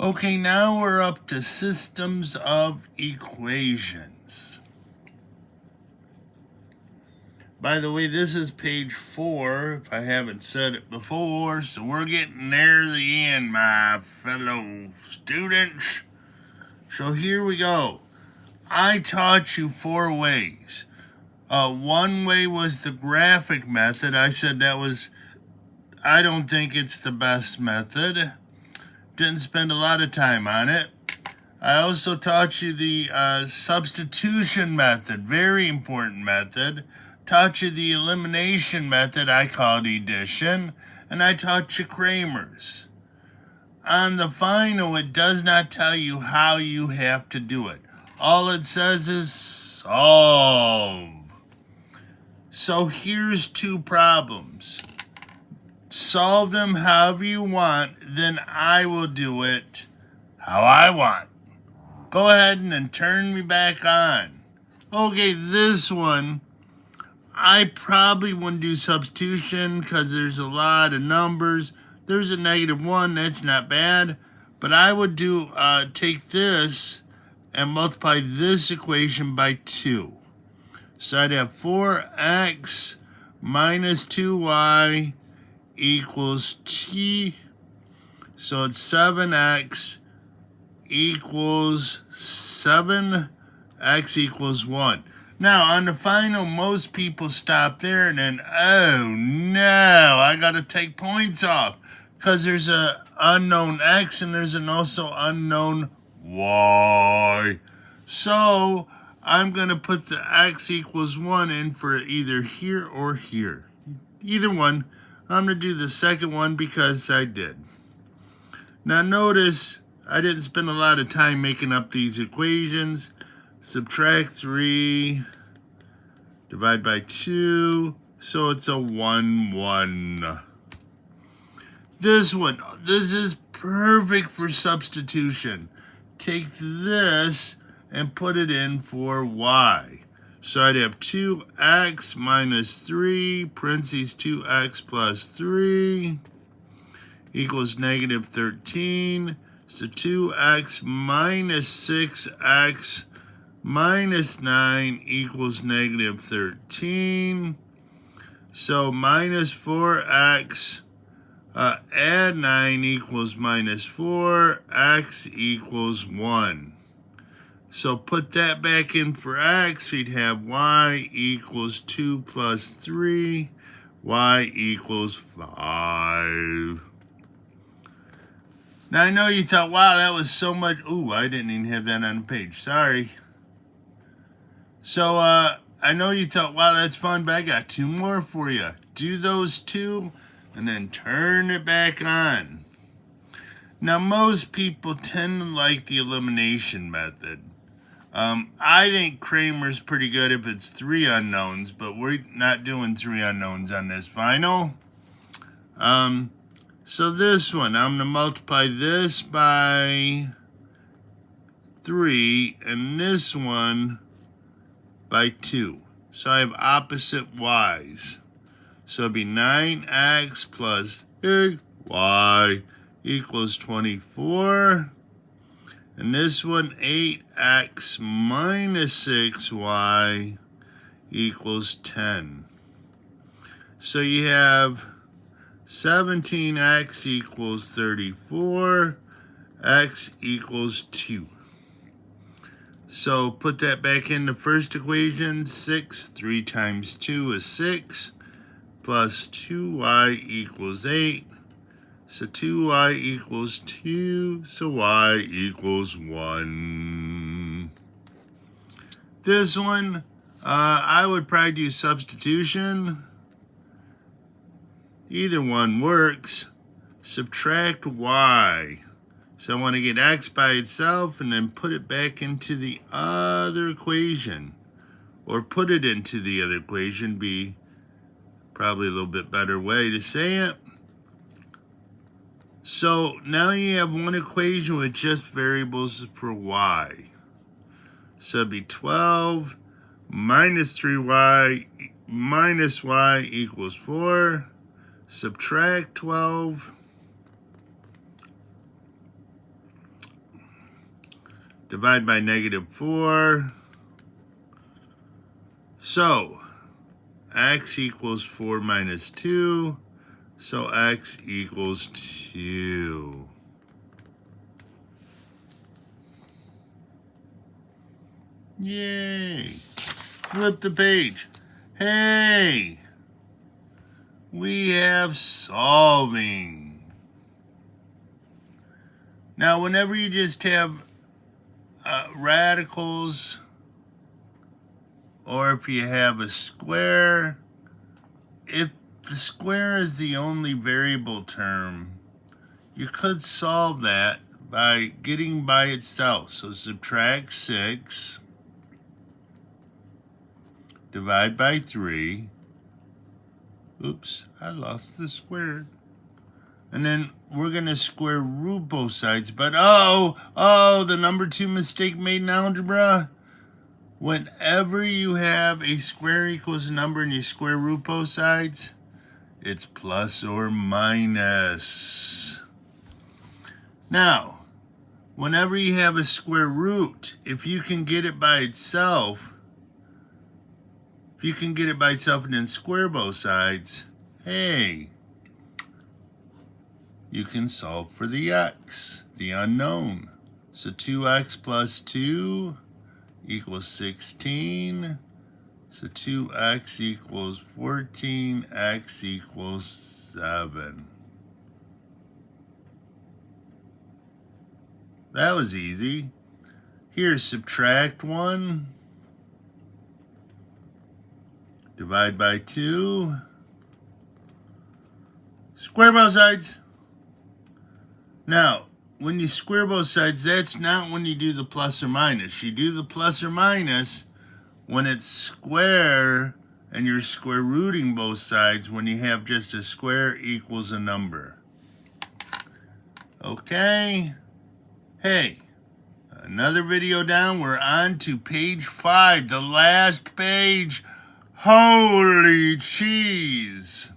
Okay, now we're up to systems of equations. By the way, this is page 4, if I haven't said it before, so we're getting near the end, my fellow students. So here we go. I taught you 4 ways. One way was the graphic method. I said I don't think it's the best method. Didn't spend a lot of time on it. I also taught you the substitution method, very important method. Taught you the elimination method, I called addition. And I taught you Cramer's. On the final, it does not tell you how you have to do it. All it says is solve. So here's 2 problems. Solve them however you want, then I will do it how I want. Go ahead and then turn me back on. Okay, this one, I probably wouldn't do substitution because there's a lot of numbers. There's a -1, that's not bad. But I would do take this and multiply this equation by 2. So I'd have 4x minus 2y equals t. So it's 7x equals 7x equals 1. Now, on the final, most people stop there and then, oh no, I got to take points off because there's an unknown x and there's an also unknown y. So I'm going to put the x equals 1 in for either here or here. Either one. I'm going to do the second one because I did. Now notice I didn't spend a lot of time making up these equations. Subtract 3, divide by 2, so it's a 1, 1. This one, this is perfect for substitution. Take this and put it in for y. So I'd have 2x minus 3, parentheses 2x plus 3, equals -13. So 2x minus 6x minus 9 equals -13. So minus 4x, add 9 equals -4, x equals 1. So put that back in for x, you'd have y equals 2 plus 3, y equals 5. Now I know you thought, wow, that was so much. Ooh, I didn't even have that on the page, sorry. So I know you thought, wow, that's fun, but I got 2 more for you. Do those 2 and then turn it back on. Now most people tend to like the elimination method. I think Cramer's pretty good if it's 3 unknowns, but we're not doing 3 unknowns on this final. So this one, I'm going to multiply this by 3 and this one by 2. So I have opposite y's. So it'd be 9x plus y equals 24. And this one, 8x minus 6y equals 10. So you have 17x equals 34, x equals 2. So put that back in the first equation. 6, 3 times 2 is 6, plus 2y equals 8. So 2y equals 2, so y equals 1. This one, I would probably do substitution. Either one works. Subtract y. So I want to get x by itself and then put it back into the other equation. Or put it into the other equation, be probably a little bit better way to say it. So now you have one equation with just variables for y. So it'd be 12 minus 3y minus y equals 4. Subtract 12. divide by -4. So, x equals 4 minus 2. So, x equals 2. Yay. Flip the page. Hey, we have solving. Now, whenever you just have radicals, or if you have a square, if the square is the only variable term, you could solve that by getting by itself. So subtract 6, divide by 3. Oops, I lost the square. And then we're going to square root both sides. But the number 2 mistake made in algebra. Whenever you have a square equals a number and you square root both sides, it's plus or minus. Now, whenever you have a square root, if you can get it by itself, and then square both sides, hey, you can solve for the x, the unknown. So 2x plus 2 equals 16. So 2x equals 14, x equals 7. That was easy. Here, subtract 1. Divide by 2. Square both sides. Now, when you square both sides, that's not when you do the plus or minus. You do the plus or minus when it's square and you're square rooting both sides, when you have just a square equals a number. Okay? Hey, another video down. We're on to page 5, the last page. Holy cheese!